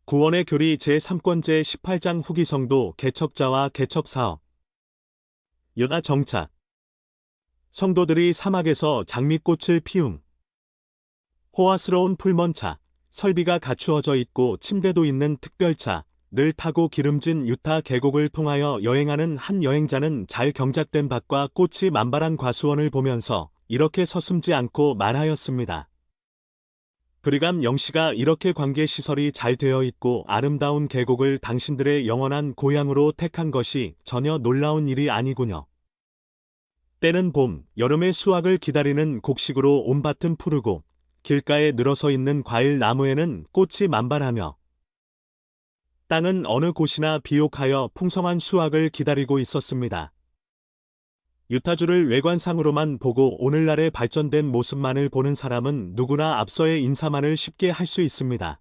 구원의 교리 제3권 제18장 후기성도 개척자와 개척사업 연하 정착 성도들이 사막에서 장미꽃을 피움 호화스러운 풀먼차 설비가 갖추어져 있고 침대도 있는 특별차를 타고 기름진 유타 계곡을 통하여 여행하는 한 여행자는 잘 경작된 밭과 꽃이 만발한 과수원을 보면서 이렇게 서슴지 않고 말하였습니다. 그리감 영시가 이렇게 관계시설이 잘 되어 있고 아름다운 계곡을 당신들의 영원한 고향으로 택한 것이 전혀 놀라운 일이 아니군요. 때는 봄, 여름의 수확을 기다리는 곡식으로 온 밭은 푸르고 길가에 늘어서 있는 과일 나무에는 꽃이 만발하며 땅은 어느 곳이나 비옥하여 풍성한 수확을 기다리고 있었습니다. 유타주를 외관상으로만 보고 오늘날의 발전된 모습만을 보는 사람은 누구나 앞서의 인사만을 쉽게 할 수 있습니다.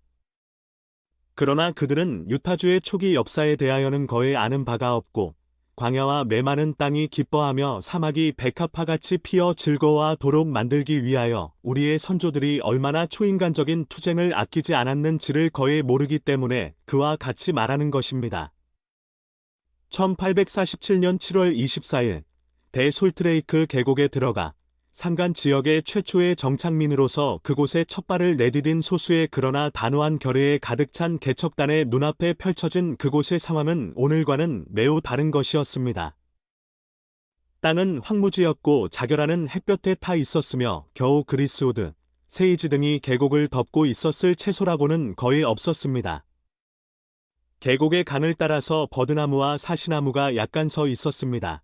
그러나 그들은 유타주의 초기 역사에 대하여는 거의 아는 바가 없고 광야와 메마른 땅이 기뻐하며 사막이 백합화같이 피어 즐거워하도록 만들기 위하여 우리의 선조들이 얼마나 초인간적인 투쟁을 아끼지 않았는지를 거의 모르기 때문에 그와 같이 말하는 것입니다. 1847년 7월 24일 대솔트레이크 계곡에 들어가 산간 지역의 최초의 정착민으로서 그곳에 첫발을 내디딘 소수의 그러나 단호한 결의에 가득 찬 개척단의 눈앞에 펼쳐진 그곳의 상황은 오늘과는 매우 다른 것이었습니다. 땅은 황무지였고 자결하는 햇볕에 타 있었으며 겨우 그리스우드, 세이지 등이 계곡을 덮고 있었을 채소라고는 거의 없었습니다. 계곡의 강을 따라서 버드나무와 사시나무가 약간 서 있었습니다.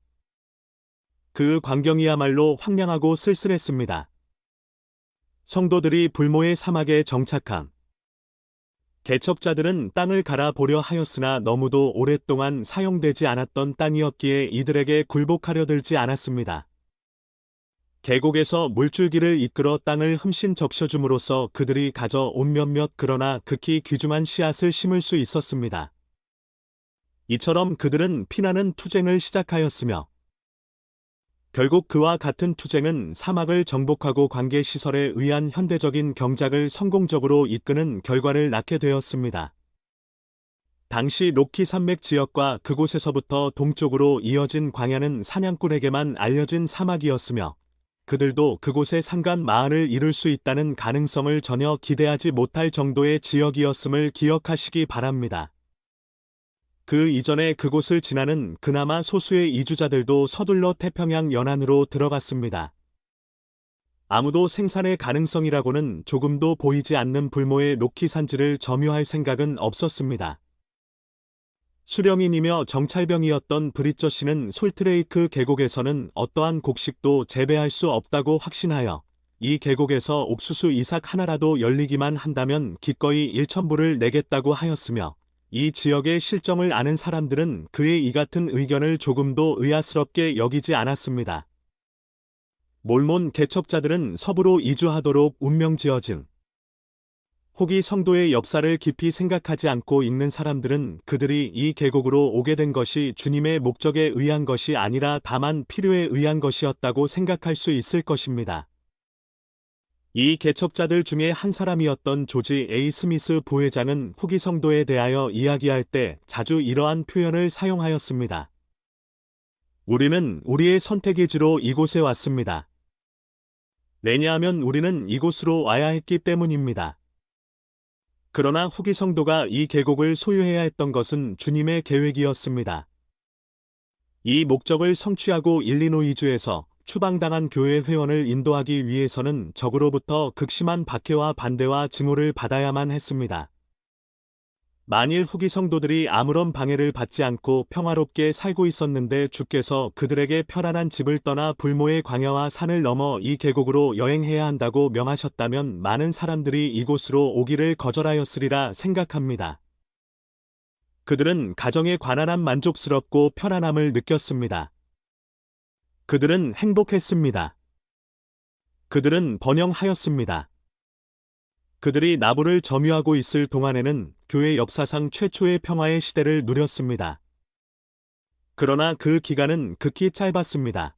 그 광경이야말로 황량하고 쓸쓸했습니다. 성도들이 불모의 사막에 정착함. 개척자들은 땅을 갈아보려 하였으나 너무도 오랫동안 사용되지 않았던 땅이었기에 이들에게 굴복하려 들지 않았습니다. 계곡에서 물줄기를 이끌어 땅을 흠씬 적셔줌으로써 그들이 가져온 몇몇 그러나 극히 귀중한 씨앗을 심을 수 있었습니다. 이처럼 그들은 피나는 투쟁을 시작하였으며 결국 그와 같은 투쟁은 사막을 정복하고 관계시설에 의한 현대적인 경작을 성공적으로 이끄는 결과를 낳게 되었습니다. 당시 로키 산맥 지역과 그곳에서부터 동쪽으로 이어진 광야는 사냥꾼에게만 알려진 사막이었으며 그들도 그곳에 산간 마을을 이룰 수 있다는 가능성을 전혀 기대하지 못할 정도의 지역이었음을 기억하시기 바랍니다. 그 이전에 그곳을 지나는 그나마 소수의 이주자들도 서둘러 태평양 연안으로 들어갔습니다. 아무도 생산의 가능성이라고는 조금도 보이지 않는 불모의 로키 산지를 점유할 생각은 없었습니다. 수령인이며 정찰병이었던 브리처 씨는 솔트레이크 계곡에서는 어떠한 곡식도 재배할 수 없다고 확신하여 이 계곡에서 옥수수 이삭 하나라도 열리기만 한다면 기꺼이 1,000불을 내겠다고 하였으며 이 지역의 실정을 아는 사람들은 그의 이 같은 의견을 조금도 의아스럽게 여기지 않았습니다. 몰몬 개척자들은 서부로 이주하도록 운명지어진 혹이 성도의 역사를 깊이 생각하지 않고 읽는 사람들은 그들이 이 계곡으로 오게 된 것이 주님의 목적에 의한 것이 아니라 다만 필요에 의한 것이었다고 생각할 수 있을 것입니다. 이 개척자들 중에 한 사람이었던 조지 A. 스미스 부회장은 후기 성도에 대하여 이야기할 때 자주 이러한 표현을 사용하였습니다. 우리는 우리의 선택의지로 이곳에 왔습니다. 왜냐하면 우리는 이곳으로 와야 했기 때문입니다. 그러나 후기 성도가 이 계곡을 소유해야 했던 것은 주님의 계획이었습니다. 이 목적을 성취하고 일리노이주에서 추방당한 교회 회원을 인도하기 위해서는 적으로부터 극심한 박해와 반대와 증오를 받아야만 했습니다. 만일 후기 성도들이 아무런 방해를 받지 않고 평화롭게 살고 있었는데 주께서 그들에게 편안한 집을 떠나 불모의 광야와 산을 넘어 이 계곡으로 여행해야 한다고 명하셨다면 많은 사람들이 이곳으로 오기를 거절하였으리라 생각합니다. 그들은 가정에 관한 한 만족스럽고 편안함을 느꼈습니다. 그들은 행복했습니다. 그들은 번영하였습니다. 그들이 나부를 점유하고 있을 동안에는 교회 역사상 최초의 평화의 시대를 누렸습니다. 그러나 그 기간은 극히 짧았습니다.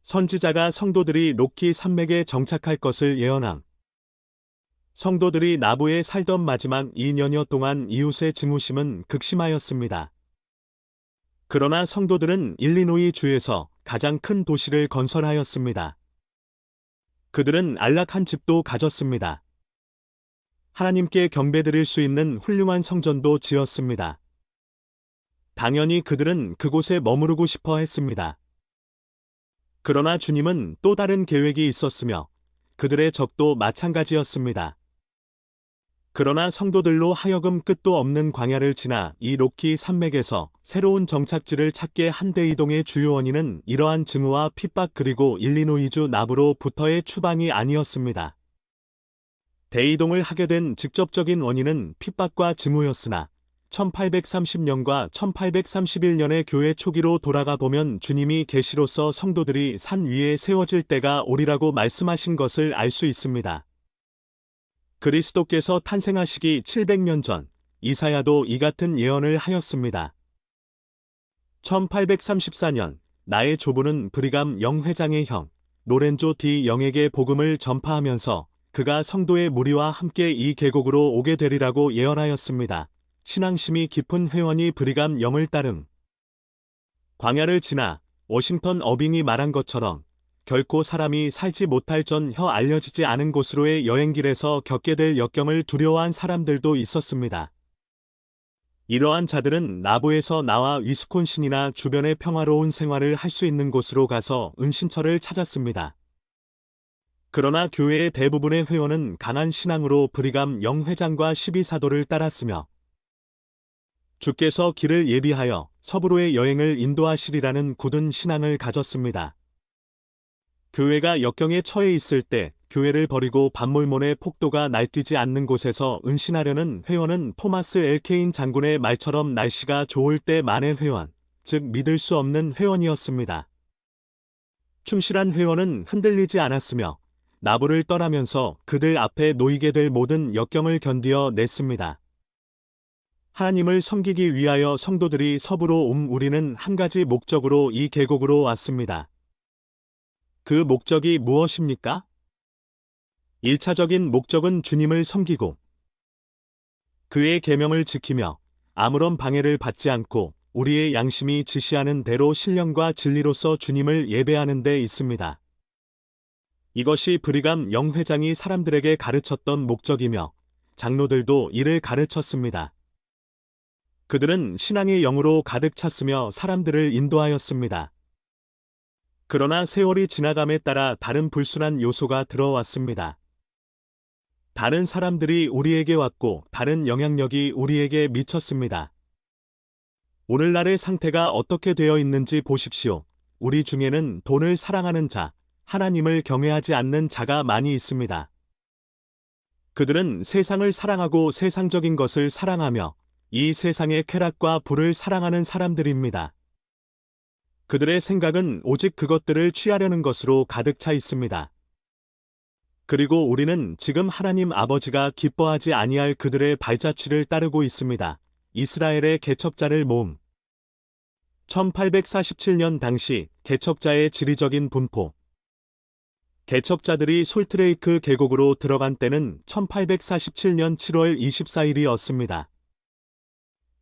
선지자가 성도들이 로키 산맥에 정착할 것을 예언함. 성도들이 나부에 살던 마지막 2년여 동안 이웃의 증오심은 극심하였습니다. 그러나 성도들은 일리노이 주에서 가장 큰 도시를 건설하였습니다. 그들은 안락한 집도 가졌습니다. 하나님께 경배드릴 수 있는 훌륭한 성전도 지었습니다. 당연히 그들은 그곳에 머무르고 싶어 했습니다. 그러나 주님은 또 다른 계획이 있었으며 그들의 적도 마찬가지였습니다. 그러나 성도들로 하여금 끝도 없는 광야를 지나 이 로키 산맥에서 새로운 정착지를 찾게 한 대이동의 주요 원인은 이러한 증오와 핍박 그리고 일리노이주 나부로부터의 추방이 아니었습니다. 대이동을 하게 된 직접적인 원인은 핍박과 증오였으나 1830년과 1831년의 교회 초기로 돌아가 보면 주님이 계시로서 성도들이 산 위에 세워질 때가 오리라고 말씀하신 것을 알 수 있습니다. 그리스도께서 탄생하시기 700년 전 이사야도 이 같은 예언을 하였습니다. 1834년 나의 조부는 브리감 영 회장의 형 로렌조 디 영에게 복음을 전파하면서 그가 성도의 무리와 함께 이 계곡으로 오게 되리라고 예언하였습니다. 신앙심이 깊은 회원이 브리감 영을 따름. 광야를 지나 워싱턴 어빙이 말한 것처럼 결코 사람이 살지 못할 전혀 알려지지 않은 곳으로의 여행길에서 겪게 될 역경을 두려워한 사람들도 있었습니다. 이러한 자들은 나부에서 나와 위스콘신이나 주변의 평화로운 생활을 할 수 있는 곳으로 가서 은신처를 찾았습니다. 그러나 교회의 대부분의 회원은 강한 신앙으로 브리감 영 회장과 12사도를 따랐으며 주께서 길을 예비하여 서부로의 여행을 인도하시리라는 굳은 신앙을 가졌습니다. 교회가 역경에 처해 있을 때 교회를 버리고 반몰몬의 폭도가 날뛰지 않는 곳에서 은신하려는 회원은 토마스 엘 케인 장군의 말처럼 날씨가 좋을 때 만의 회원, 즉 믿을 수 없는 회원이었습니다. 충실한 회원은 흔들리지 않았으며 나부를 떠나면서 그들 앞에 놓이게 될 모든 역경을 견디어 냈습니다. 하나님을 섬기기 위하여 성도들이 서부로 우리는 한 가지 목적으로 이 계곡으로 왔습니다. 그 목적이 무엇입니까? 1차적인 목적은 주님을 섬기고 그의 계명을 지키며 아무런 방해를 받지 않고 우리의 양심이 지시하는 대로 신령과 진리로서 주님을 예배하는 데 있습니다. 이것이 브리감 영 회장이 사람들에게 가르쳤던 목적이며 장로들도 이를 가르쳤습니다. 그들은 신앙의 영으로 가득 찼으며 사람들을 인도하였습니다. 그러나 세월이 지나감에 따라 다른 불순한 요소가 들어왔습니다. 다른 사람들이 우리에게 왔고 다른 영향력이 우리에게 미쳤습니다. 오늘날의 상태가 어떻게 되어 있는지 보십시오. 우리 중에는 돈을 사랑하는 자, 하나님을 경외하지 않는 자가 많이 있습니다. 그들은 세상을 사랑하고 세상적인 것을 사랑하며 이 세상의 쾌락과 부를 사랑하는 사람들입니다. 그들의 생각은 오직 그것들을 취하려는 것으로 가득 차 있습니다. 그리고 우리는 지금 하나님 아버지가 기뻐하지 아니할 그들의 발자취를 따르고 있습니다. 이스라엘의 개척자를 모음. 1847년 당시 개척자의 지리적인 분포. 개척자들이 솔트레이크 계곡으로 들어간 때는 1847년 7월 24일이었습니다.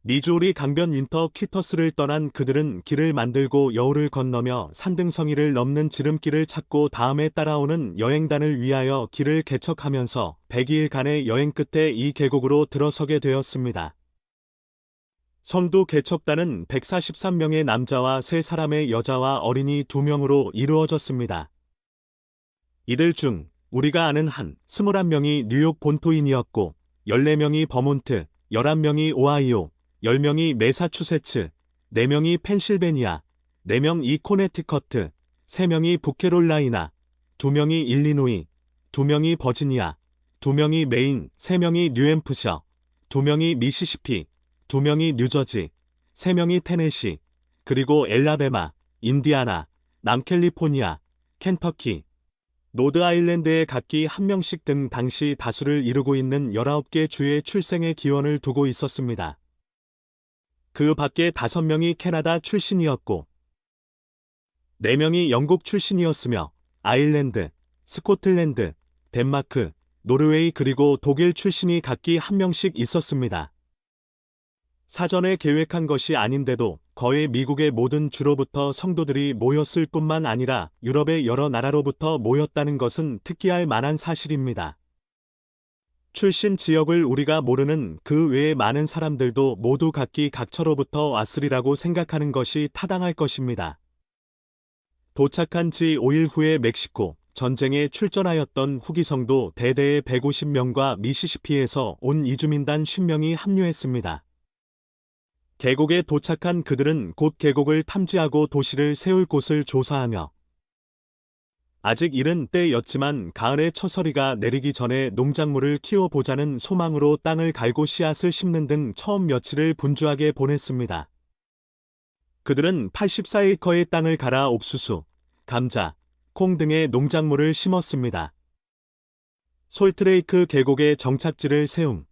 미주리 강변 윈터 퀴터스를 떠난 그들은 길을 만들고 여울을 건너며 산등성이를 넘는 지름길을 찾고 다음에 따라오는 여행단을 위하여 길을 개척하면서 102일간의 여행 끝에 이 계곡으로 들어서게 되었습니다. 선두 개척단은 143명의 남자와 3사람의 여자와 어린이 2명으로 이루어졌습니다. 이들 중 우리가 아는 한 21명이 뉴욕 본토인이었고 14명이 버몬트, 11명이 오하이오, 10명이 매사추세츠, 4명이 펜실베니아, 4명이 코네티커트, 3명이 북캐롤라이나, 2명이 일리노이, 2명이 버지니아, 2명이 메인, 3명이 뉴햄프셔, 2명이 미시시피, 2명이 뉴저지, 3명이 테네시, 그리고 엘라베마, 인디아나, 남캘리포니아, 켄터키, 노드아일랜드에 각기 1명씩 등 당시 다수를 이루고 있는 19개 주의 출생의 기원을 두고 있었습니다. 그 밖에 5명이 캐나다 출신이었고 4명이 영국 출신이었으며 아일랜드, 스코틀랜드, 덴마크, 노르웨이 그리고 독일 출신이 각기 한 명씩 있었습니다. 사전에 계획한 것이 아닌데도 거의 미국의 모든 주로부터 성도들이 모였을 뿐만 아니라 유럽의 여러 나라로부터 모였다는 것은 특기할 만한 사실입니다. 출신 지역을 우리가 모르는 그 외의 많은 사람들도 모두 각기 각처로부터 왔으리라고 생각하는 것이 타당할 것입니다. 도착한 지 5일 후에 멕시코 전쟁에 출전하였던 후기성도 대대의 150명과 미시시피에서 온 이주민단 10명이 합류했습니다. 계곡에 도착한 그들은 곧 계곡을 탐지하고 도시를 세울 곳을 조사하며 아직 이른 때였지만 가을에 처서리가 내리기 전에 농작물을 키워보자는 소망으로 땅을 갈고 씨앗을 심는 등 처음 며칠을 분주하게 보냈습니다. 그들은 84에이커의 땅을 갈아 옥수수, 감자, 콩 등의 농작물을 심었습니다. 솔트레이크 계곡에 정착지를 세움.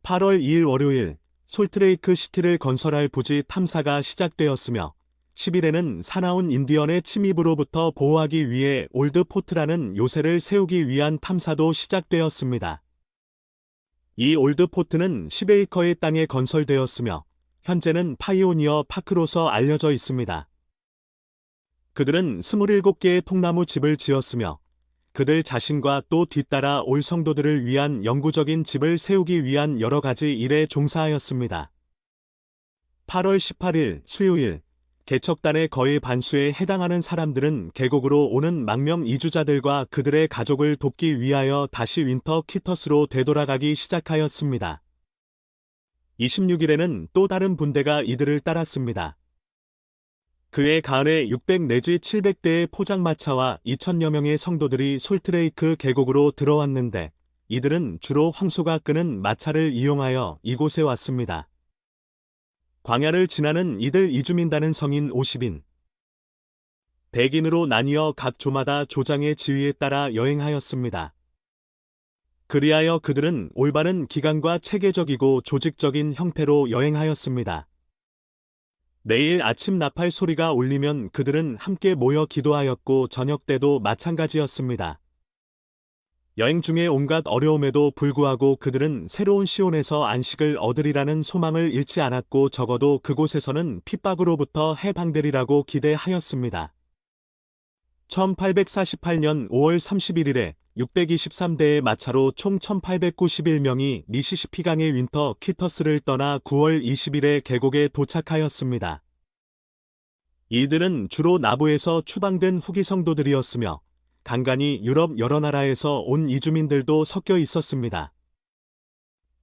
8월 2일 월요일 솔트레이크 시티를 건설할 부지 탐사가 시작되었으며 10일에는 사나운 인디언의 침입으로부터 보호하기 위해 올드 포트라는 요새를 세우기 위한 탐사도 시작되었습니다. 이 올드 포트는 10에이커의 땅에 건설되었으며 현재는 파이오니어 파크로서 알려져 있습니다. 그들은 27개의 통나무 집을 지었으며 그들 자신과 또 뒤따라 올 성도들을 위한 영구적인 집을 세우기 위한 여러 가지 일에 종사하였습니다. 8월 18일 수요일 개척단의 거의 반수에 해당하는 사람들은 계곡으로 오는 망명 이주자들과 그들의 가족을 돕기 위하여 다시 윈터 키터스로 되돌아가기 시작하였습니다. 26일에는 또 다른 분대가 이들을 따랐습니다. 그해 가을에 600 내지 700대의 포장마차와 2000여 명의 성도들이 솔트레이크 계곡으로 들어왔는데 이들은 주로 황소가 끄는 마차를 이용하여 이곳에 왔습니다. 광야를 지나는 이들 이주민단은 성인 50인, 100인으로 나뉘어 각 조마다 조장의 지휘에 따라 여행하였습니다. 그리하여 그들은 올바른 기간과 체계적이고 조직적인 형태로 여행하였습니다. 내일 아침 나팔 소리가 울리면 그들은 함께 모여 기도하였고 저녁 때도 마찬가지였습니다. 여행 중에 온갖 어려움에도 불구하고 그들은 새로운 시온에서 안식을 얻으리라는 소망을 잃지 않았고 적어도 그곳에서는 핍박으로부터 해방되리라고 기대하였습니다. 1848년 5월 31일에 623대의 마차로 총 1891명이 미시시피강의 윈터 키터스를 떠나 9월 20일에 계곡에 도착하였습니다. 이들은 주로 나부에서 추방된 후기 성도들이었으며 간간히 유럽 여러 나라에서 온 이주민들도 섞여 있었습니다.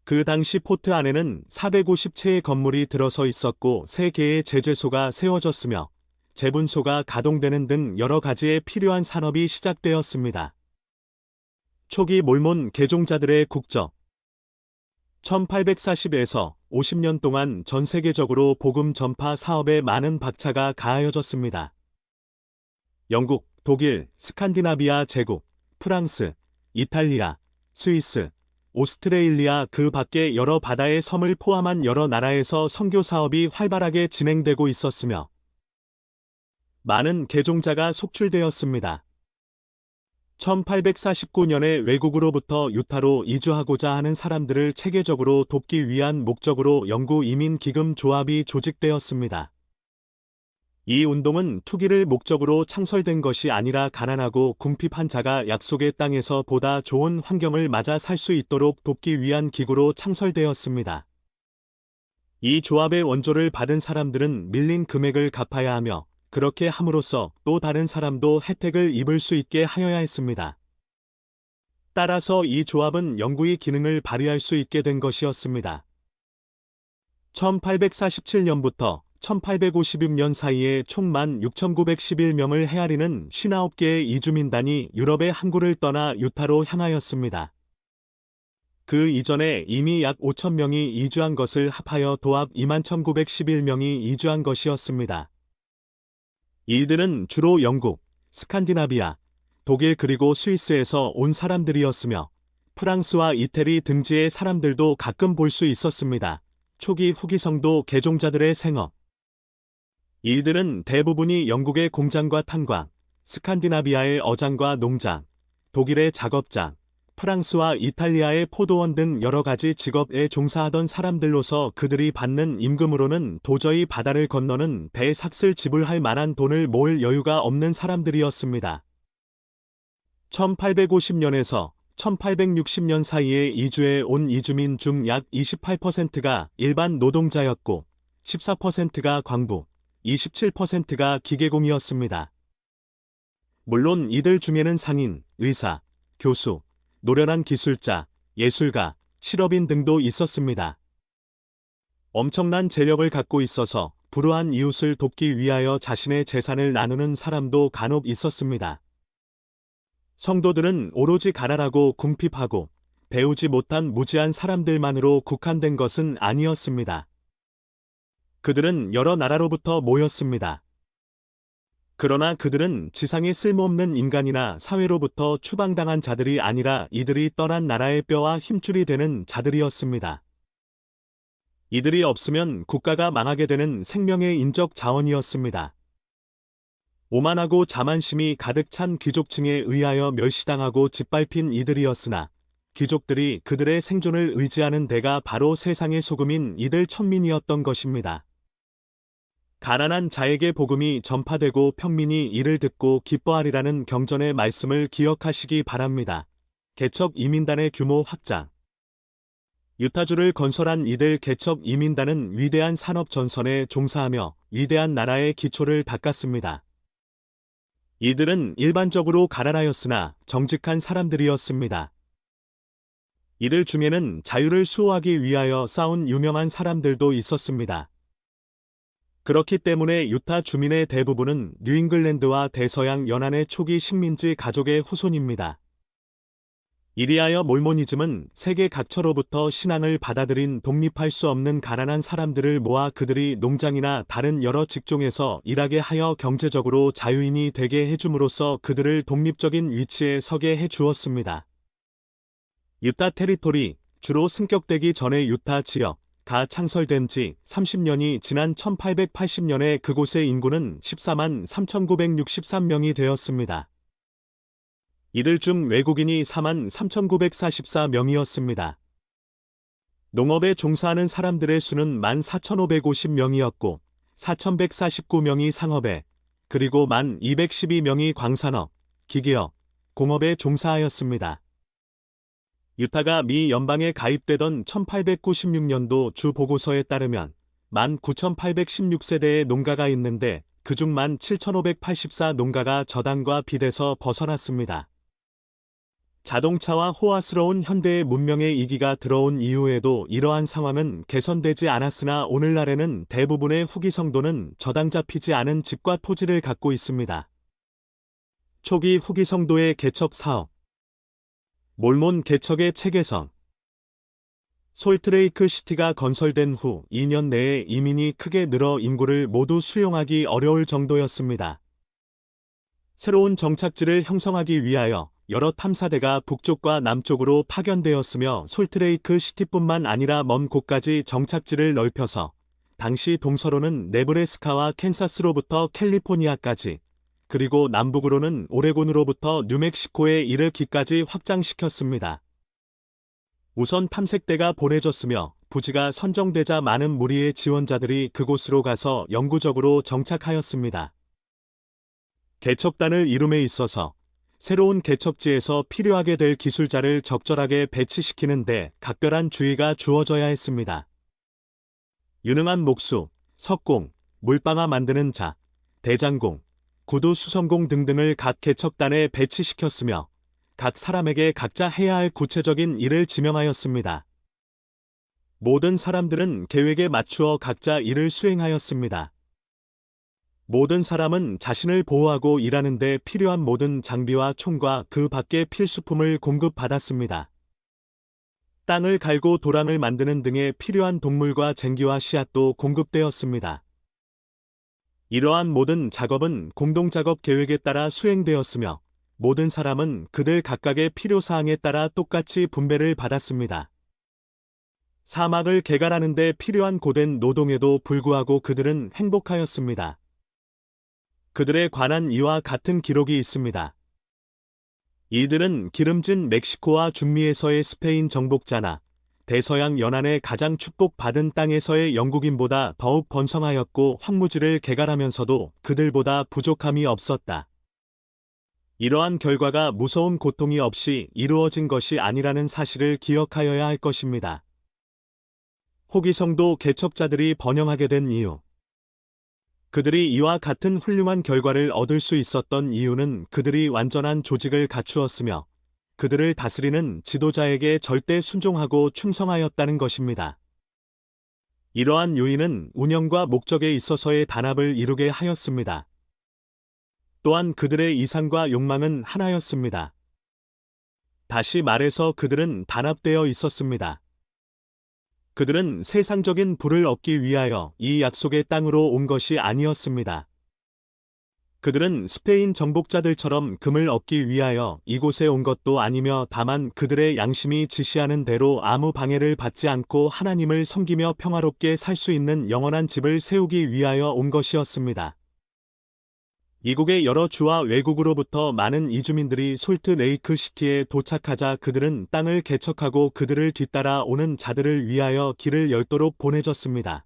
그 당시 포트 안에는 450채의 건물이 들어서 있었고 3개의 제재소가 세워졌으며 제분소가 가동되는 등 여러 가지의 필요한 산업이 시작되었습니다. 초기 몰몬 개종자들의 국적 1840에서 50년 동안 전 세계적으로 복음 전파 사업에 많은 박차가 가하여졌습니다. 영국, 독일, 스칸디나비아 제국, 프랑스, 이탈리아, 스위스, 오스트레일리아 그 밖에 여러 바다의 섬을 포함한 여러 나라에서 선교 사업이 활발하게 진행되고 있었으며 많은 개종자가 속출되었습니다. 1849년에 외국으로부터 유타로 이주하고자 하는 사람들을 체계적으로 돕기 위한 목적으로 영구 이민 기금 조합이 조직되었습니다. 이 운동은 투기를 목적으로 창설된 것이 아니라 가난하고 궁핍한 자가 약속의 땅에서 보다 좋은 환경을 맞아 살 수 있도록 돕기 위한 기구로 창설되었습니다. 이 조합의 원조를 받은 사람들은 밀린 금액을 갚아야 하며 그렇게 함으로써 또 다른 사람도 혜택을 입을 수 있게 하여야 했습니다. 따라서 이 조합은 영구히 기능을 발휘할 수 있게 된 것이었습니다. 1847년부터 1856년 사이에 총 16,911명을 헤아리는 59개의 이주민단이 유럽의 항구를 떠나 유타로 향하였습니다. 그 이전에 이미 약 5,000명이 이주한 것을 합하여 도합 21,911명이 이주한 것이었습니다. 이들은 주로 영국, 스칸디나비아, 독일 그리고 스위스에서 온 사람들이었으며 프랑스와 이태리 등지의 사람들도 가끔 볼 수 있었습니다. 초기 후기성도 개종자들의 생업. 이들은 대부분이 영국의 공장과 탄광, 스칸디나비아의 어장과 농장, 독일의 작업장, 프랑스와 이탈리아의 포도원 등 여러 가지 직업에 종사하던 사람들로서 그들이 받는 임금으로는 도저히 바다를 건너는 배 삭슬 지불할 만한 돈을 모을 여유가 없는 사람들이었습니다. 1850년에서 1860년 사이에 이주해 온 이주민 중 약 28%가 일반 노동자였고 14%가 광부, 27%가 기계공이었습니다. 물론 이들 중에는 상인, 의사, 교수, 노련한 기술자, 예술가, 실업인 등도 있었습니다. 엄청난 재력을 갖고 있어서 불우한 이웃을 돕기 위하여 자신의 재산을 나누는 사람도 간혹 있었습니다. 성도들은 오로지 가난하고 궁핍하고 배우지 못한 무지한 사람들만으로 국한된 것은 아니었습니다. 그들은 여러 나라로부터 모였습니다. 그러나 그들은 지상에 쓸모없는 인간이나 사회로부터 추방당한 자들이 아니라 이들이 떠난 나라의 뼈와 힘줄이 되는 자들이었습니다. 이들이 없으면 국가가 망하게 되는 생명의 인적 자원이었습니다. 오만하고 자만심이 가득 찬 귀족층에 의하여 멸시당하고 짓밟힌 이들이었으나 귀족들이 그들의 생존을 의지하는 데가 바로 세상의 소금인 이들 천민이었던 것입니다. 가난한 자에게 복음이 전파되고 평민이 이를 듣고 기뻐하리라는 경전의 말씀을 기억하시기 바랍니다. 개척 이민단의 규모 확장. 유타주를 건설한 이들 개척 이민단은 위대한 산업 전선에 종사하며 위대한 나라의 기초를 닦았습니다. 이들은 일반적으로 가난하였으나 정직한 사람들이었습니다. 이들 중에는 자유를 수호하기 위하여 싸운 유명한 사람들도 있었습니다. 그렇기 때문에 유타 주민의 대부분은 뉴잉글랜드와 대서양 연안의 초기 식민지 가족의 후손입니다. 이리하여 몰모니즘은 세계 각처로부터 신앙을 받아들인 독립할 수 없는 가난한 사람들을 모아 그들이 농장이나 다른 여러 직종에서 일하게 하여 경제적으로 자유인이 되게 해줌으로써 그들을 독립적인 위치에 서게 해 주었습니다. 유타 테리토리, 주로 승격되기 전의 유타 지역, 가 창설된 지 30년이 지난 1880년에 그곳의 인구는 14만 3,963명이 되었습니다. 이들 중 외국인이 4만 3,944명이었습니다. 농업에 종사하는 사람들의 수는 14,550명이었고 4,149명이 상업에, 그리고 1,212명이 광산업, 기계업, 공업에 종사하였습니다. 유타가 미 연방에 가입되던 1896년도 주 보고서에 따르면 19,816세대의 농가가 있는데 그중 17,584 농가가 저당과 빚에서 벗어났습니다. 자동차와 호화스러운 현대의 문명의 이기가 들어온 이후에도 이러한 상황은 개선되지 않았으나 오늘날에는 대부분의 후기 성도는 저당 잡히지 않은 집과 토지를 갖고 있습니다. 초기 후기 성도의 개척 사업. 몰몬 개척의 체계성. 솔트레이크 시티가 건설된 후 2년 내에 이민이 크게 늘어 인구를 모두 수용하기 어려울 정도였습니다. 새로운 정착지를 형성하기 위하여 여러 탐사대가 북쪽과 남쪽으로 파견되었으며 솔트레이크 시티뿐만 아니라 먼 곳까지 정착지를 넓혀서 당시 동서로는 네브래스카와 캔사스로부터 캘리포니아까지, 그리고 남북으로는 오레곤으로부터 뉴멕시코에 이르기까지 확장시켰습니다. 우선 탐색대가 보내졌으며 부지가 선정되자 많은 무리의 지원자들이 그곳으로 가서 영구적으로 정착하였습니다. 개척단을 이룸에 있어서 새로운 개척지에서 필요하게 될 기술자를 적절하게 배치시키는 데 각별한 주의가 주어져야 했습니다. 유능한 목수, 석공, 물방아 만드는 자, 대장공, 구두 수성공 등등을 각 개척단에 배치시켰으며 각 사람에게 각자 해야 할 구체적인 일을 지명하였습니다. 모든 사람들은 계획에 맞추어 각자 일을 수행하였습니다. 모든 사람은 자신을 보호하고 일하는 데 필요한 모든 장비와 총과 그 밖의 필수품을 공급받았습니다. 땅을 갈고 도랑을 만드는 등의 필요한 동물과 쟁기와 씨앗도 공급되었습니다. 이러한 모든 작업은 공동작업 계획에 따라 수행되었으며 모든 사람은 그들 각각의 필요사항에 따라 똑같이 분배를 받았습니다. 사막을 개간하는 데 필요한 고된 노동에도 불구하고 그들은 행복하였습니다. 그들에 관한 이와 같은 기록이 있습니다. 이들은 기름진 멕시코와 중미에서의 스페인 정복자나 대서양 연안의 가장 축복받은 땅에서의 영국인보다 더욱 번성하였고 황무지를 개갈하면서도 그들보다 부족함이 없었다. 이러한 결과가 무서운 고통이 없이 이루어진 것이 아니라는 사실을 기억하여야 할 것입니다. 호기성도 개척자들이 번영하게 된 이유. 그들이 이와 같은 훌륭한 결과를 얻을 수 있었던 이유는 그들이 완전한 조직을 갖추었으며 그들을 다스리는 지도자에게 절대 순종하고 충성하였다는 것입니다. 이러한 요인은 운영과 목적에 있어서의 단합을 이루게 하였습니다. 또한 그들의 이상과 욕망은 하나였습니다. 다시 말해서 그들은 단합되어 있었습니다. 그들은 세상적인 부를 얻기 위하여 이 약속의 땅으로 온 것이 아니었습니다. 그들은 스페인 정복자들처럼 금을 얻기 위하여 이곳에 온 것도 아니며 다만 그들의 양심이 지시하는 대로 아무 방해를 받지 않고 하나님을 섬기며 평화롭게 살 수 있는 영원한 집을 세우기 위하여 온 것이었습니다. 이국의 여러 주와 외국으로부터 많은 이주민들이 솔트레이크 시티에 도착하자 그들은 땅을 개척하고 그들을 뒤따라 오는 자들을 위하여 길을 열도록 보내졌습니다.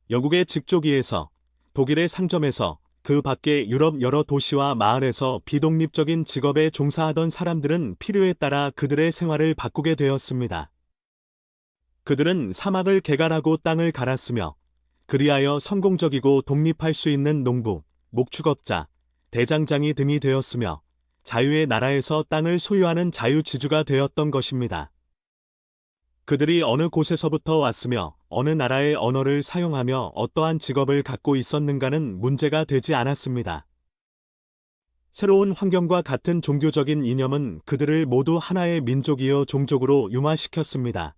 영국의 직조기에서, 독일의 상점에서, 그 밖의 유럽 여러 도시와 마을에서 비독립적인 직업에 종사하던 사람들은 필요에 따라 그들의 생활을 바꾸게 되었습니다. 그들은 사막을 개갈하고 땅을 갈았으며 그리하여 성공적이고 독립할 수 있는 농부, 목축업자, 대장장이 등이 되었으며 자유의 나라에서 땅을 소유하는 자유지주가 되었던 것입니다. 그들이 어느 곳에서부터 왔으며 어느 나라의 언어를 사용하며 어떠한 직업을 갖고 있었는가는 문제가 되지 않았습니다. 새로운 환경과 같은 종교적인 이념은 그들을 모두 하나의 민족이요 종족으로 융화시켰습니다.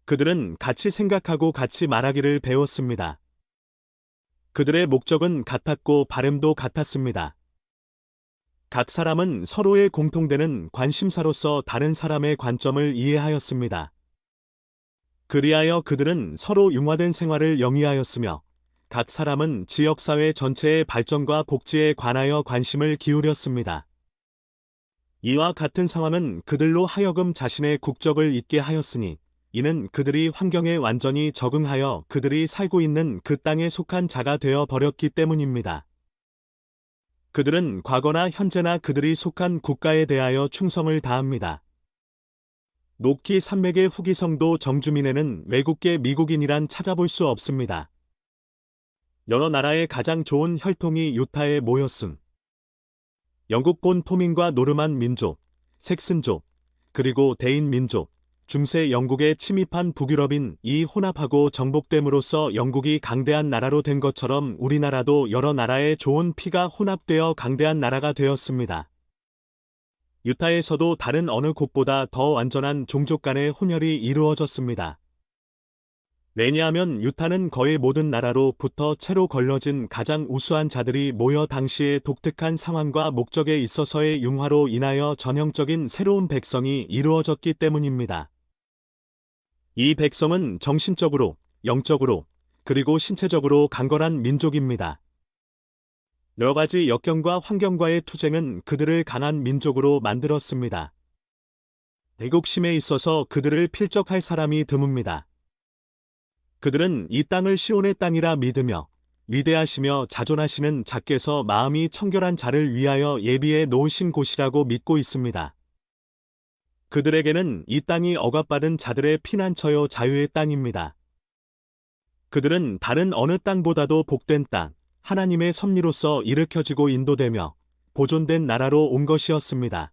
그들은 같이 생각하고 같이 말하기를 배웠습니다. 그들의 목적은 같았고 바램도 같았습니다. 각 사람은 서로의 공통되는 관심사로서 다른 사람의 관점을 이해하였습니다. 그리하여 그들은 서로 융화된 생활을 영위하였으며 각 사람은 지역사회 전체의 발전과 복지에 관하여 관심을 기울였습니다. 이와 같은 상황은 그들로 하여금 자신의 국적을 잊게 하였으니 이는 그들이 환경에 완전히 적응하여 그들이 살고 있는 그 땅에 속한 자가 되어 버렸기 때문입니다. 그들은 과거나 현재나 그들이 속한 국가에 대하여 충성을 다합니다. 노키 산맥의 후기성도 정주민에는 외국계 미국인이란 찾아볼 수 없습니다. 여러 나라의 가장 좋은 혈통이 유타에 모였음. 영국본 토민과 노르만 민족, 색슨족, 그리고 데인 민족, 중세 영국에 침입한 북유럽인 이 혼합하고 정복됨으로써 영국이 강대한 나라로 된 것처럼 우리나라도 여러 나라의 좋은 피가 혼합되어 강대한 나라가 되었습니다. 유타에서도 다른 어느 곳보다 더 완전한 종족 간의 혼혈이 이루어졌습니다. 왜냐하면 유타는 거의 모든 나라로부터 채로 걸러진 가장 우수한 자들이 모여 당시의 독특한 상황과 목적에 있어서의 융화로 인하여 전형적인 새로운 백성이 이루어졌기 때문입니다. 이 백성은 정신적으로, 영적으로, 그리고 신체적으로 강건한 민족입니다. 여러 가지 역경과 환경과의 투쟁은 그들을 강한 민족으로 만들었습니다. 애국심에 있어서 그들을 필적할 사람이 드뭅니다. 그들은 이 땅을 시온의 땅이라 믿으며 위대하시며 자존하시는 자께서 마음이 청결한 자를 위하여 예비해 놓으신 곳이라고 믿고 있습니다. 그들에게는 이 땅이 억압받은 자들의 피난처요 자유의 땅입니다. 그들은 다른 어느 땅보다도 복된 땅, 하나님의 섭리로서 일으켜지고 인도되며 보존된 나라로 온 것이었습니다.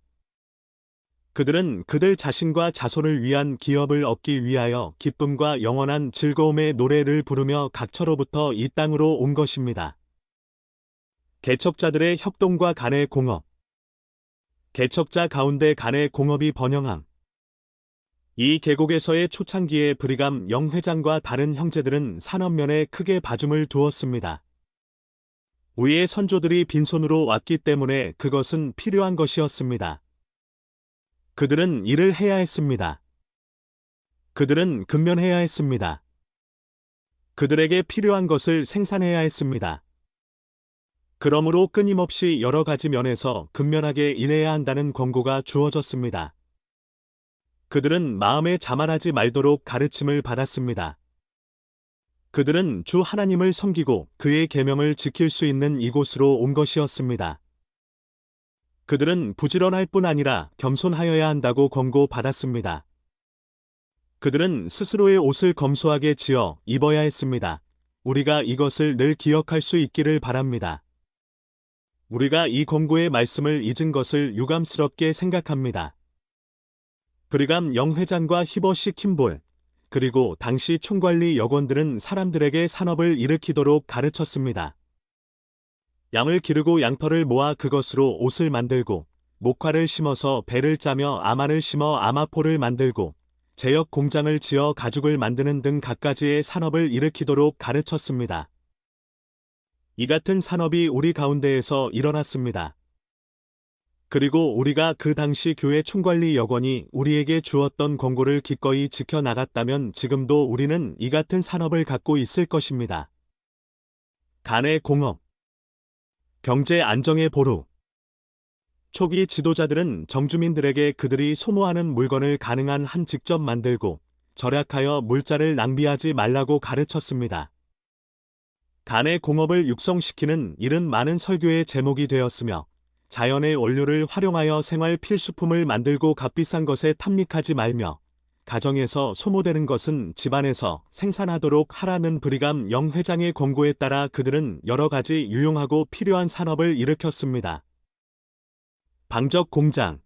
그들은 그들 자신과 자손을 위한 기업을 얻기 위하여 기쁨과 영원한 즐거움의 노래를 부르며 각처로부터 이 땅으로 온 것입니다. 개척자들의 협동과 간의 공업. 개척자 가운데 간의 공업이 번영함. 이 계곡에서의 초창기의 브리감 영 회장과 다른 형제들은 산업면에 크게 봐줌을 두었습니다. 우리의 선조들이 빈손으로 왔기 때문에 그것은 필요한 것이었습니다. 그들은 일을 해야 했습니다. 그들은 근면해야 했습니다. 그들에게 필요한 것을 생산해야 했습니다. 그러므로 끊임없이 여러 가지 면에서 근면하게 일해야 한다는 권고가 주어졌습니다. 그들은 마음에 자만하지 말도록 가르침을 받았습니다. 그들은 주 하나님을 섬기고 그의 계명을 지킬 수 있는 이곳으로 온 것이었습니다. 그들은 부지런할 뿐 아니라 겸손하여야 한다고 권고받았습니다. 그들은 스스로의 옷을 검소하게 지어 입어야 했습니다. 우리가 이것을 늘 기억할 수 있기를 바랍니다. 우리가 이 권고의 말씀을 잊은 것을 유감스럽게 생각합니다. 브리감 영회장과 히버시 킴볼, 그리고 당시 총관리 여건들은 사람들에게 산업을 일으키도록 가르쳤습니다. 양을 기르고 양털을 모아 그것으로 옷을 만들고, 목화를 심어서 배를 짜며 아마를 심어 아마포를 만들고, 제역 공장을 지어 가죽을 만드는 등 갖가지의 산업을 일으키도록 가르쳤습니다. 이 같은 산업이 우리 가운데에서 일어났습니다. 그리고 우리가 그 당시 교회 총관리 여건이 우리에게 주었던 권고를 기꺼이 지켜나갔다면 지금도 우리는 이 같은 산업을 갖고 있을 것입니다. 간의 공업, 경제 안정의 보루. 초기 지도자들은 정주민들에게 그들이 소모하는 물건을 가능한 한 직접 만들고 절약하여 물자를 낭비하지 말라고 가르쳤습니다. 간의 공업을 육성시키는 일은 많은 설교의 제목이 되었으며 자연의 원료를 활용하여 생활 필수품을 만들고 값비싼 것에 탐닉하지 말며 가정에서 소모되는 것은 집안에서 생산하도록 하라는 브리감 영회장의 권고에 따라 그들은 여러 가지 유용하고 필요한 산업을 일으켰습니다. 방적 공장,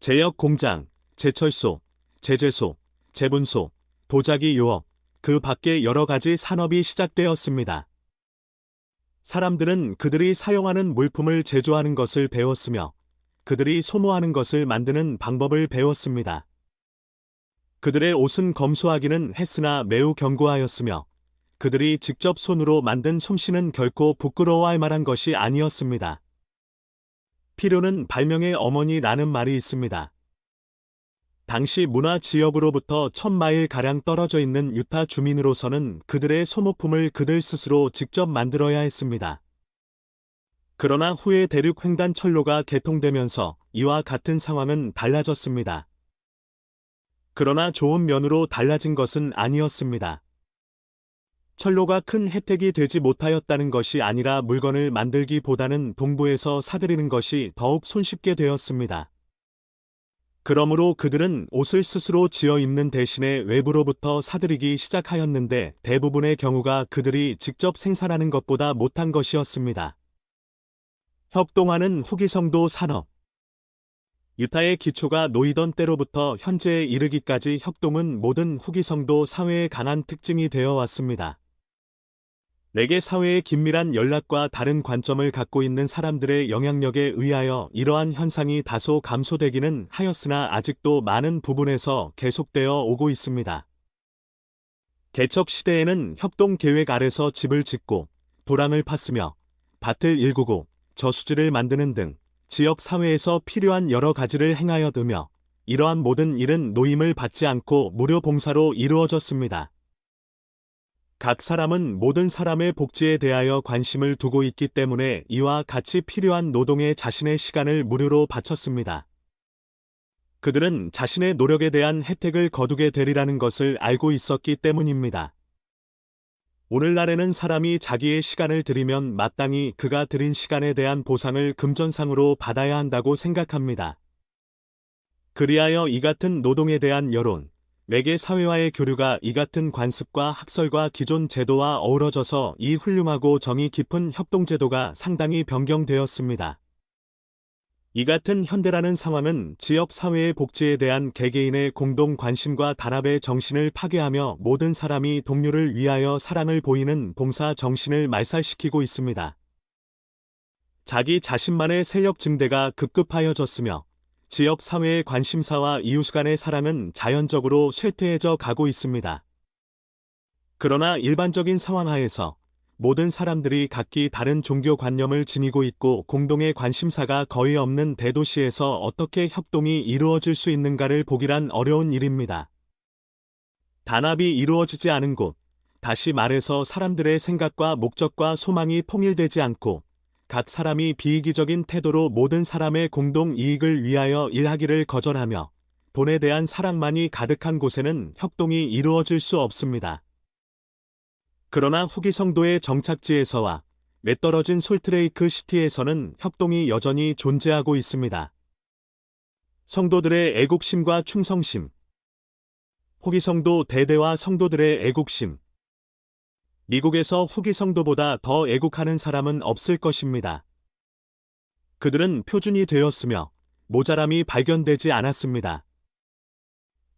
제역 공장, 제철소, 제재소, 제분소, 도자기 요업, 그 밖에 여러 가지 산업이 시작되었습니다. 사람들은 그들이 사용하는 물품을 제조하는 것을 배웠으며 그들이 소모하는 것을 만드는 방법을 배웠습니다. 그들의 옷은 검소하기는 했으나 매우 견고하였으며 그들이 직접 손으로 만든 솜씨는 결코 부끄러워할 만한 것이 아니었습니다. 필요는 발명의 어머니라는 말이 있습니다. 당시 문화 지역으로부터 1000마일가량 떨어져 있는 유타 주민으로서는 그들의 소모품을 그들 스스로 직접 만들어야 했습니다. 그러나 후에 대륙 횡단 철로가 개통되면서 이와 같은 상황은 달라졌습니다. 그러나 좋은 면으로 달라진 것은 아니었습니다. 철로가 큰 혜택이 되지 못하였다는 것이 아니라 물건을 만들기보다는 동부에서 사들이는 것이 더욱 손쉽게 되었습니다. 그러므로 그들은 옷을 스스로 지어 입는 대신에 외부로부터 사들이기 시작하였는데 대부분의 경우가 그들이 직접 생산하는 것보다 못한 것이었습니다. 협동하는 후기성도 산업. 유타의 기초가 놓이던 때로부터 현재에 이르기까지 협동은 모든 후기성도 사회의 강한 특징이 되어 왔습니다. 내게 사회의 긴밀한 연락과 다른 관점을 갖고 있는 사람들의 영향력에 의하여 이러한 현상이 다소 감소되기는 하였으나 아직도 많은 부분에서 계속되어 오고 있습니다. 개척 시대에는 협동 계획 아래서 집을 짓고 도랑을 팠으며 밭을 일구고 저수지를 만드는 등 지역 사회에서 필요한 여러 가지를 행하여두며 이러한 모든 일은 노임을 받지 않고 무료 봉사로 이루어졌습니다. 각 사람은 모든 사람의 복지에 대하여 관심을 두고 있기 때문에 이와 같이 필요한 노동에 자신의 시간을 무료로 바쳤습니다. 그들은 자신의 노력에 대한 혜택을 거두게 되리라는 것을 알고 있었기 때문입니다. 오늘날에는 사람이 자기의 시간을 들이면 마땅히 그가 들인 시간에 대한 보상을 금전상으로 받아야 한다고 생각합니다. 그리하여 이 같은 노동에 대한 여론, 외계 사회와의 교류가 이 같은 관습과 학설과 기존 제도와 어우러져서 이 훌륭하고 정이 깊은 협동제도가 상당히 변경되었습니다. 이 같은 현대라는 상황은 지역 사회의 복지에 대한 개개인의 공동 관심과 단합의 정신을 파괴하며 모든 사람이 동료를 위하여 사랑을 보이는 봉사 정신을 말살시키고 있습니다. 자기 자신만의 세력 증대가 급급하여졌으며 지역 사회의 관심사와 이웃 간의 사랑은 자연적으로 쇠퇴해져 가고 있습니다. 그러나 일반적인 상황 하에서 모든 사람들이 각기 다른 종교관념을 지니고 있고 공동의 관심사가 거의 없는 대도시에서 어떻게 협동이 이루어질 수 있는가를 보기란 어려운 일입니다. 단합이 이루어지지 않은 곳, 다시 말해서 사람들의 생각과 목적과 소망이 통일되지 않고 각 사람이 비이기적인 태도로 모든 사람의 공동 이익을 위하여 일하기를 거절하며 돈에 대한 사랑만이 가득한 곳에는 협동이 이루어질 수 없습니다. 그러나 후기 성도의 정착지에서와 외떨어진 솔트레이크 시티에서는 협동이 여전히 존재하고 있습니다. 성도들의 애국심과 충성심. 후기 성도 대대와 성도들의 애국심. 미국에서 후기 성도보다 더 애국하는 사람은 없을 것입니다. 그들은 표준이 되었으며 모자람이 발견되지 않았습니다.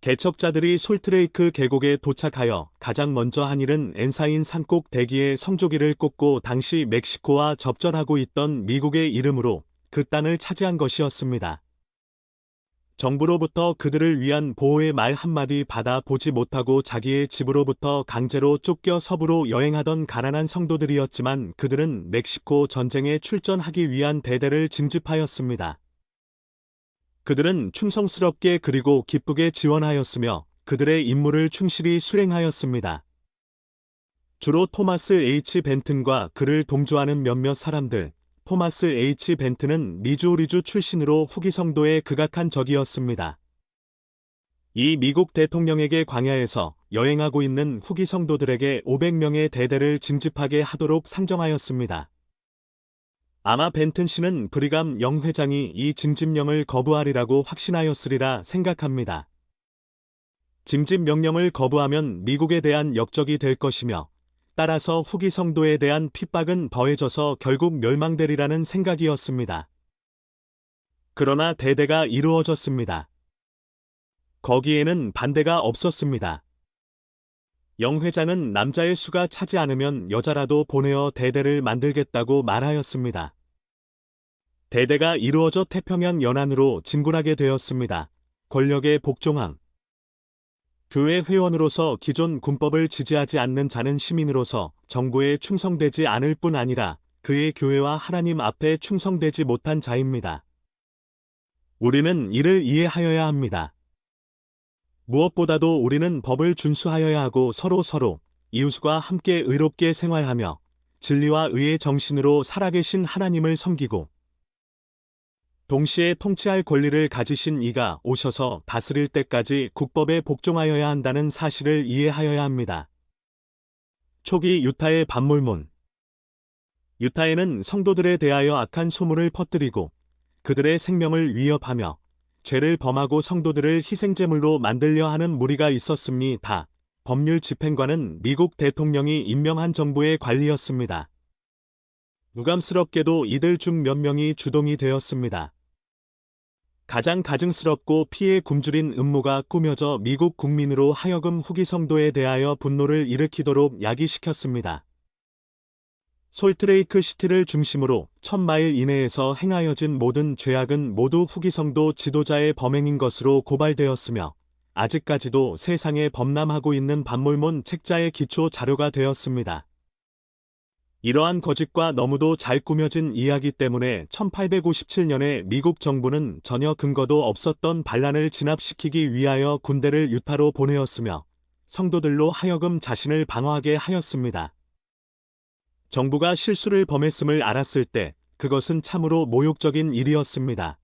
개척자들이 솔트레이크 계곡에 도착하여 가장 먼저 한 일은 엔사인 산꼭 대기에 성조기를 꽂고 당시 멕시코와 접전하고 있던 미국의 이름으로 그 땅을 차지한 것이었습니다. 정부로부터 그들을 위한 보호의 말 한마디 받아 보지 못하고 자기의 집으로부터 강제로 쫓겨 서부로 여행하던 가난한 성도들이었지만 그들은 멕시코 전쟁에 출전하기 위한 대대를 징집하였습니다. 그들은 충성스럽게 그리고 기쁘게 지원하였으며 그들의 임무를 충실히 수행하였습니다. 주로 토마스 H. 벤튼과 그를 동조하는 몇몇 사람들, 토마스 H. 벤튼은 미주리주 출신으로 후기 성도의 극악한 적이었습니다. 이 미국 대통령에게 광야에서 여행하고 있는 후기 성도들에게 500명의 대대를 징집하게 하도록 상정하였습니다. 아마 벤튼 씨는 브리감 영 회장이 이 징집령을 거부하리라고 확신하였으리라 생각합니다. 징집 명령을 거부하면 미국에 대한 역적이 될 것이며 따라서 후기 성도에 대한 핍박은 더해져서 결국 멸망되리라는 생각이었습니다. 그러나 대대가 이루어졌습니다. 거기에는 반대가 없었습니다. 영 회장은 남자의 수가 차지 않으면 여자라도 보내어 대대를 만들겠다고 말하였습니다. 대대가 이루어져 태평양 연안으로 진군하게 되었습니다. 권력의 복종함. 교회 회원으로서 기존 군법을 지지하지 않는 자는 시민으로서 정부에 충성되지 않을 뿐 아니라 그의 교회와 하나님 앞에 충성되지 못한 자입니다. 우리는 이를 이해하여야 합니다. 무엇보다도 우리는 법을 준수하여야 하고 서로 이웃과 함께 의롭게 생활하며 진리와 의의 정신으로 살아계신 하나님을 섬기고 동시에 통치할 권리를 가지신 이가 오셔서 다스릴 때까지 국법에 복종하여야 한다는 사실을 이해하여야 합니다. 초기 유타의 반몰몬. 유타에는 성도들에 대하여 악한 소문을 퍼뜨리고 그들의 생명을 위협하며 죄를 범하고 성도들을 희생제물로 만들려 하는 무리가 있었습니다. 법률 집행관은 미국 대통령이 임명한 정부의 관리였습니다. 유감스럽게도 이들 중 몇 명이 주동이 되었습니다. 가장 가증스럽고 피에 굶주린 음모가 꾸며져 미국 국민으로 하여금 후기 성도에 대하여 분노를 일으키도록 야기시켰습니다. 솔트레이크 시티를 중심으로 1000마일 이내에서 행하여진 모든 죄악은 모두 후기 성도 지도자의 범행인 것으로 고발되었으며 아직까지도 세상에 범람하고 있는 반몰몬 책자의 기초 자료가 되었습니다. 이러한 거짓과 너무도 잘 꾸며진 이야기 때문에 1857년에 미국 정부는 전혀 근거도 없었던 반란을 진압시키기 위하여 군대를 유타로 보내었으며 성도들로 하여금 자신을 방어하게 하였습니다. 정부가 실수를 범했음을 알았을 때 그것은 참으로 모욕적인 일이었습니다.